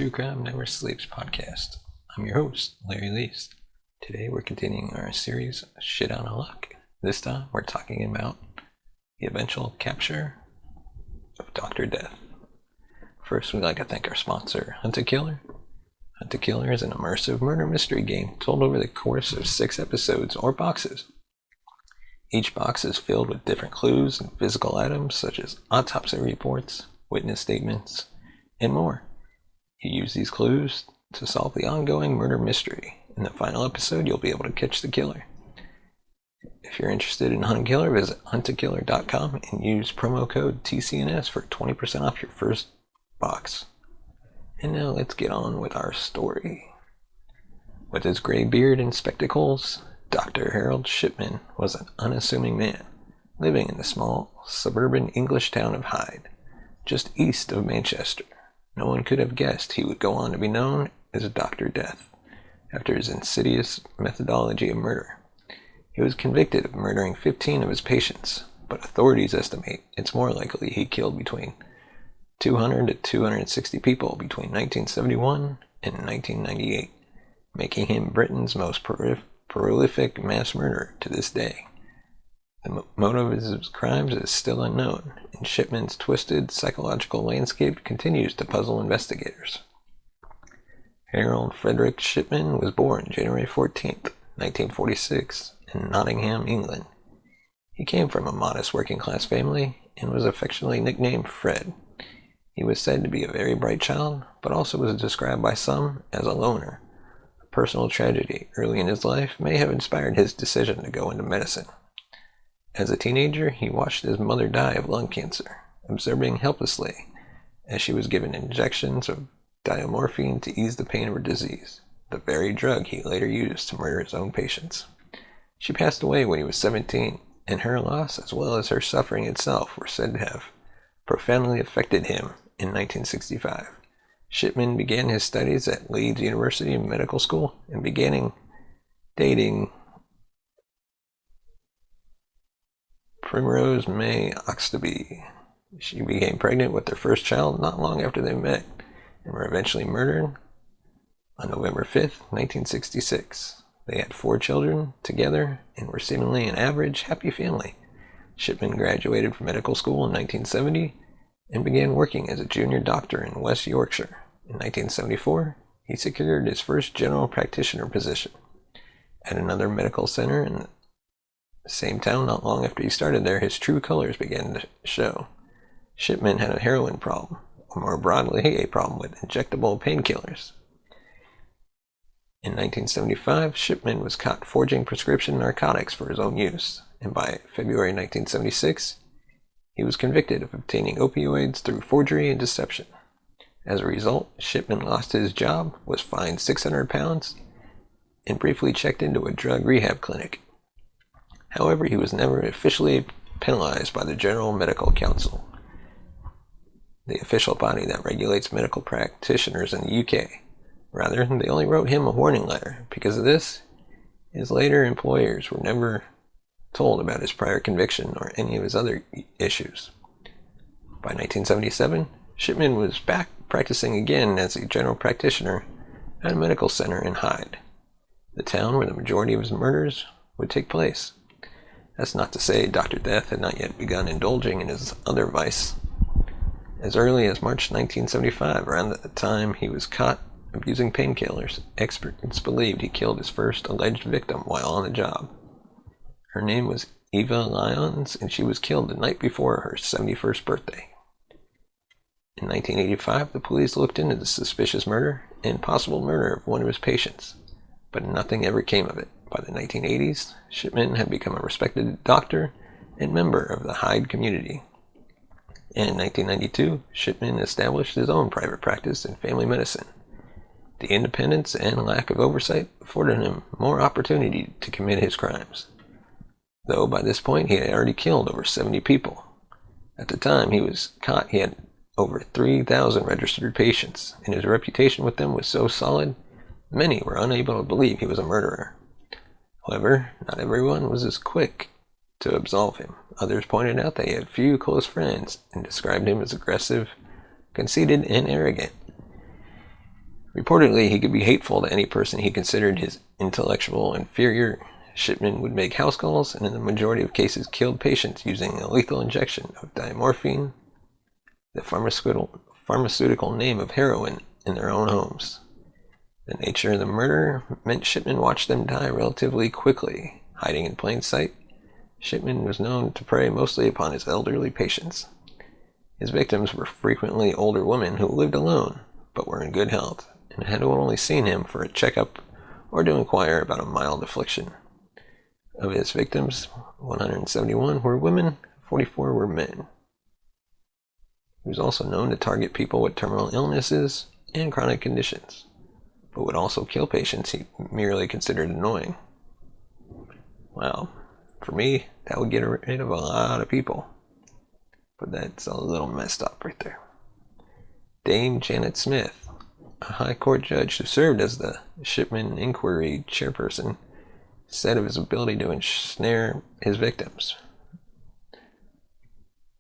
True Crime Never Sleeps podcast. I'm your host, Larry Least. Today we're continuing our series, Shit on a Luck. This time we're talking about the eventual capture of Dr. Death. First, we'd like to thank our sponsor, Hunt a Killer. Hunt a Killer is an immersive murder mystery game told over the course of 6 episodes or boxes. Each box is filled with different clues and physical items such as autopsy reports, witness statements, and more. You use these clues to solve the ongoing murder mystery. In the final episode, you'll be able to catch the killer. If you're interested in Hunt a Killer, visit huntakiller.com and use promo code TCNS for 20% off your first box. And now let's get on with our story. With his gray beard and spectacles, Dr. Harold Shipman was an unassuming man, living in the small suburban English town of Hyde, just east of Manchester. No one could have guessed he would go on to be known as Dr. Death, after his insidious methodology of murder. He was convicted of murdering 15 of his patients, but authorities estimate it's more likely he killed between 200 to 260 people between 1971 and 1998, making him Britain's most prolific mass murderer to this day. The motive of his crimes is still unknown, and Shipman's twisted psychological landscape continues to puzzle investigators. Harold Frederick Shipman was born January 14th, 1946, in Nottingham, England. He came from a modest working-class family and was affectionately nicknamed Fred. He was said to be a very bright child, but also was described by some as a loner. A personal tragedy early in his life may have inspired his decision to go into medicine. As a teenager, he watched his mother die of lung cancer, observing helplessly as she was given injections of diamorphine to ease the pain of her disease, the very drug he later used to murder his own patients. She passed away when he was 17, and her loss, as well as her suffering itself, were said to have profoundly affected him in 1965. Shipman began his studies at Leeds University Medical School and began dating Primrose May Oxtoby. She became pregnant with their first child not long after they met, and were eventually murdered on November 5th, 1966. They had 4 children together and were seemingly an average, happy family. Shipman graduated from medical school in 1970 and began working as a junior doctor in West Yorkshire. In 1974, he secured his first general practitioner position at another medical center in the same town. Not long after he started there, his true colors began to show. Shipman had a heroin problem, or more broadly, a problem with injectable painkillers. In 1975, Shipman was caught forging prescription narcotics for his own use, and by February 1976, he was convicted of obtaining opioids through forgery and deception. As a result, Shipman lost his job, was fined £600, and briefly checked into a drug rehab clinic. However, he was never officially penalized by the General Medical Council, the official body that regulates medical practitioners in the UK. Rather, they only wrote him a warning letter. Because of this, his later employers were never told about his prior conviction or any of his other issues. By 1977, Shipman was back practicing again as a general practitioner at a medical center in Hyde, the town where the majority of his murders would take place. That's not to say Dr. Death had not yet begun indulging in his other vice. As early as March 1975, around the time he was caught abusing painkillers, experts believed he killed his first alleged victim while on the job. Her name was Eva Lyons, and she was killed the night before her 71st birthday. In 1985, the police looked into the suspicious murder and possible murder of one of his patients, but nothing ever came of it. By the 1980s, Shipman had become a respected doctor and member of the Hyde community. In 1992, Shipman established his own private practice in family medicine. The independence and lack of oversight afforded him more opportunity to commit his crimes, though by this point he had already killed over 70 people. At the time he was caught, he had over 3,000 registered patients, and his reputation with them was so solid, many were unable to believe he was a murderer. However, not everyone was as quick to absolve him. Others pointed out that he had few close friends and described him as aggressive, conceited, and arrogant. Reportedly, he could be hateful to any person he considered his intellectual inferior. Shipman would make house calls and in the majority of cases killed patients using a lethal injection of diamorphine, the pharmaceutical name of heroin, in their own homes. The nature of the murder meant Shipman watched them die relatively quickly. Hiding in plain sight, Shipman was known to prey mostly upon his elderly patients. His victims were frequently older women who lived alone, but were in good health, and had only seen him for a checkup or to inquire about a mild affliction. Of his victims, 171 were women, 44 were men. He was also known to target people with terminal illnesses and chronic conditions, but would also kill patients he merely considered annoying. Wow, for me, that would get rid of a lot of people. But that's a little messed up right there. Dame Janet Smith, a high court judge who served as the Shipman Inquiry chairperson, said of his ability to ensnare his victims.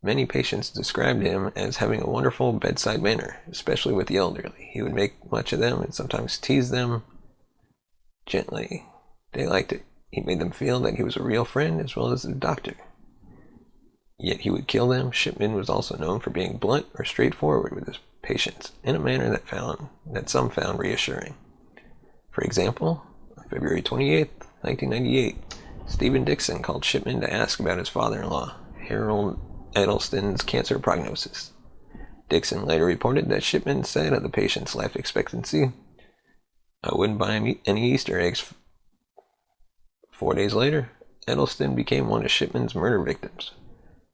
Many patients described him as having a wonderful bedside manner, especially with the elderly. He would make much of them and sometimes tease them gently. They liked it. He made them feel that he was a real friend as well as a doctor. Yet he would kill them. Shipman was also known for being blunt or straightforward with his patients in a manner that some found reassuring. For example, on February 28, 1998, Stephen Dixon called Shipman to ask about his father-in-law, Harold Edelston's cancer prognosis. Dixon later reported that Shipman said of the patient's life expectancy, "I wouldn't buy him any Easter eggs." 4 days later, Edelston became one of Shipman's murder victims,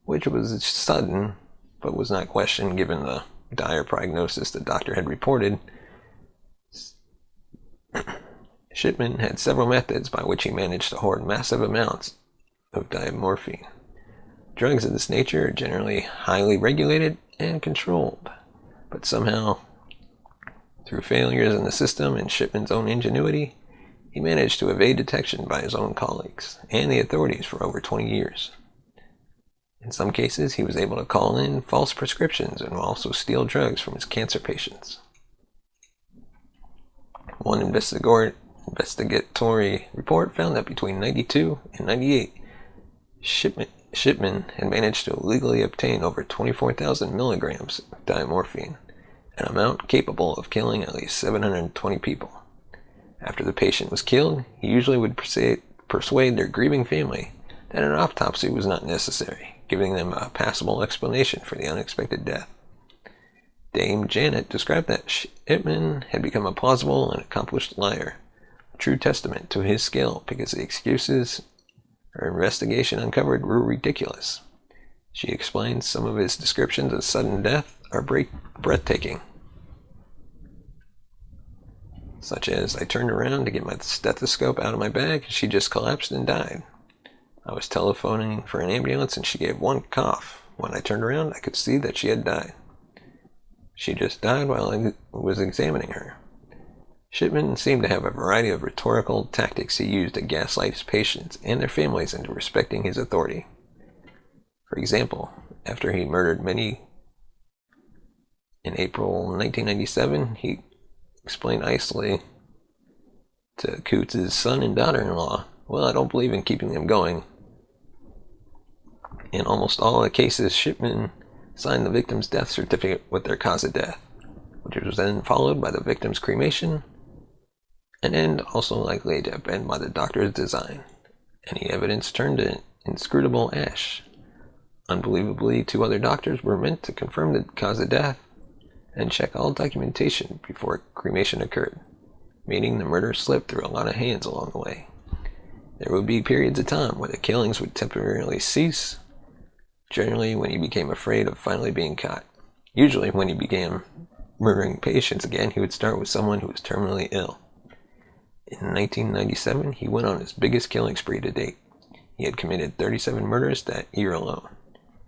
which was sudden, but was not questioned given the dire prognosis the doctor had reported. Shipman had several methods by which he managed to hoard massive amounts of diamorphine. Drugs of this nature are generally highly regulated and controlled, but somehow, through failures in the system and Shipman's own ingenuity, he managed to evade detection by his own colleagues and the authorities for over 20 years. In some cases, he was able to call in false prescriptions and also steal drugs from his cancer patients. One investigatory report found that between 92 and 98, Shipman had managed to illegally obtain over 24,000 milligrams of diamorphine, an amount capable of killing at least 720 people. After the patient was killed, he usually would persuade their grieving family that an autopsy was not necessary, giving them a passable explanation for the unexpected death. Dame Janet described that Shipman had become a plausible and accomplished liar, a true testament to his skill because the excuses her investigation uncovered were ridiculous. She explains some of his descriptions of sudden death are breathtaking, such as, "I turned around to get my stethoscope out of my bag, and she just collapsed and died. I was telephoning for an ambulance and she gave one cough. When I turned around, I could see that she had died. She just died while I was examining her." Shipman seemed to have a variety of rhetorical tactics he used to gaslight his patients and their families into respecting his authority. For example, after he murdered many in April 1997, he explained icily to Coots' son and daughter-in-law, "Well, I don't believe in keeping them going." In almost all the cases, Shipman signed the victim's death certificate with their cause of death, which was then followed by the victim's cremation, an end also likely to have been by the doctor's design. Any evidence turned to inscrutable ash. Unbelievably, 2 other doctors were meant to confirm the cause of death and check all documentation before cremation occurred, meaning the murder slipped through a lot of hands along the way. There would be periods of time where the killings would temporarily cease, generally when he became afraid of finally being caught. Usually when he began murdering patients again, he would start with someone who was terminally ill. In 1997, he went on his biggest killing spree to date. He had committed 37 murders that year alone,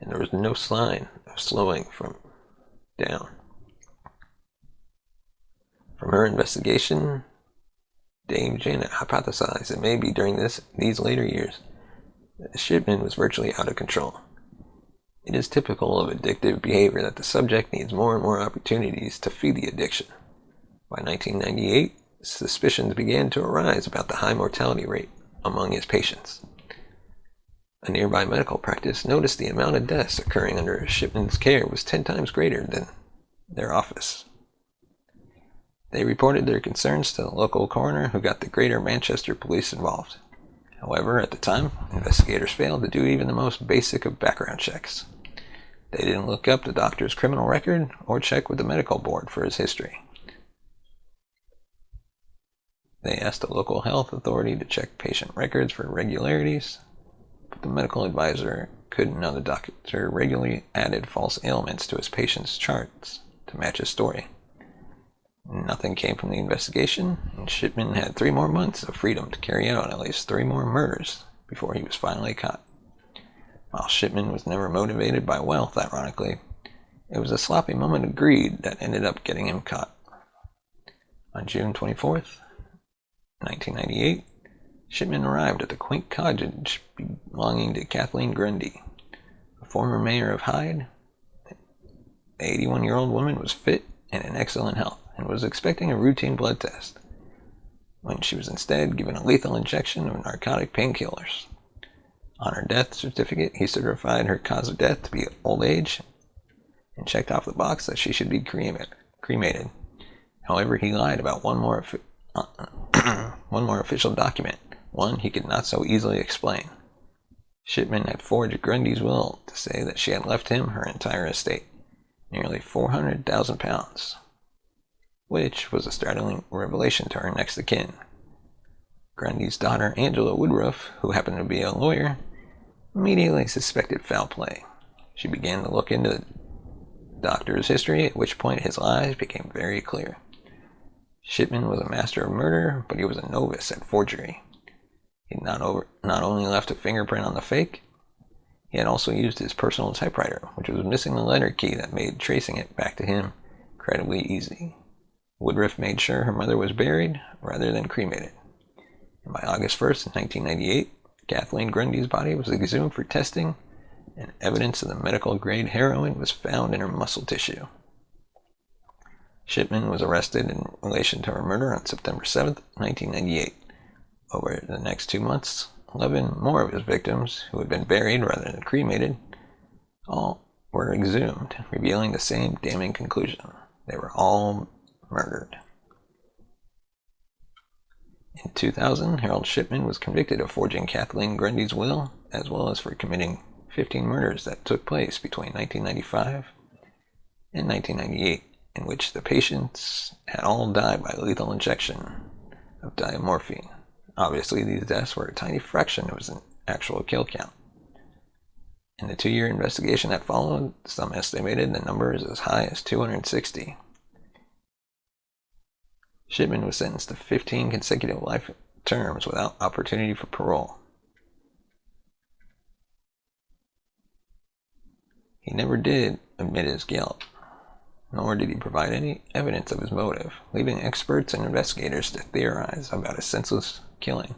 and there was no sign of slowing down. From her investigation, Dame Janet hypothesized it may be during these later years that Shipman was virtually out of control. It is typical of addictive behavior that the subject needs more and more opportunities to feed the addiction. By 1998, suspicions began to arise about the high mortality rate among his patients. A nearby medical practice noticed the amount of deaths occurring under Shipman's care was 10 times greater than their office. They reported their concerns to the local coroner, who got the Greater Manchester Police involved. However, at the time, investigators failed to do even the most basic of background checks. They didn't look up the doctor's criminal record or check with the medical board for his history. They asked the local health authority to check patient records for irregularities, but the medical advisor couldn't know the doctor regularly added false ailments to his patient's charts to match his story. Nothing came from the investigation, and Shipman had 3 more months of freedom to carry out at least 3 more murders before he was finally caught. While Shipman was never motivated by wealth, ironically, it was a sloppy moment of greed that ended up getting him caught. On June 24th, 1998, Shipman arrived at the quaint cottage belonging to Kathleen Grundy, a former mayor of Hyde. The 81-year-old woman was fit and in excellent health and was expecting a routine blood test, when she was instead given a lethal injection of narcotic painkillers. On her death certificate, he certified her cause of death to be old age and checked off the box that she should be cremated. However, he lied about one more official document, one he could not so easily explain. Shipman had forged Grundy's will to say that she had left him her entire estate, nearly £400,000, which was a startling revelation to her next of kin. Grundy's daughter, Angela Woodruff, who happened to be a lawyer, immediately suspected foul play. She began to look into the doctor's history, at which point his lies became very clear. Shipman was a master of murder, but he was a novice at forgery. He not only left a fingerprint on the fake, he had also used his personal typewriter, which was missing the letter key that made tracing it back to him incredibly easy. Woodruff made sure her mother was buried rather than cremated. And by August 1st, 1998, Kathleen Grundy's body was exhumed for testing, and evidence of the medical-grade heroin was found in her muscle tissue. Shipman was arrested in relation to her murder on September 7th, 1998. Over the next 2 months, 11 more of his victims, who had been buried rather than cremated, all were exhumed, revealing the same damning conclusion. They were all murdered. In 2000, Harold Shipman was convicted of forging Kathleen Grundy's will, as well as for committing 15 murders that took place between 1995 and 1998, in which the patients had all died by lethal injection of diamorphine. Obviously, these deaths were a tiny fraction of his actual kill count. In the 2-year investigation that followed, some estimated the number is as high as 260. Shipman was sentenced to 15 consecutive life terms without opportunity for parole. He never did admit his guilt, nor did he provide any evidence of his motive, leaving experts and investigators to theorize about his senseless killing.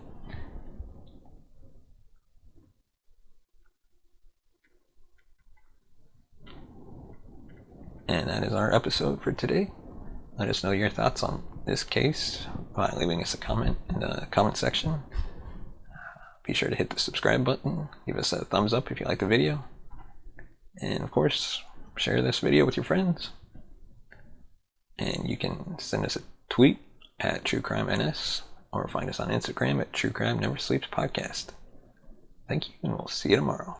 And that is our episode for today. Let us know your thoughts on this case by leaving us a comment in the comment section. Be sure to hit the subscribe button, give us a thumbs up if you like the video, and of course, share this video with your friends. And you can send us a tweet at TrueCrimeNS, or find us on Instagram at True Crime Never Sleeps Podcast. Thank you, and we'll see you tomorrow.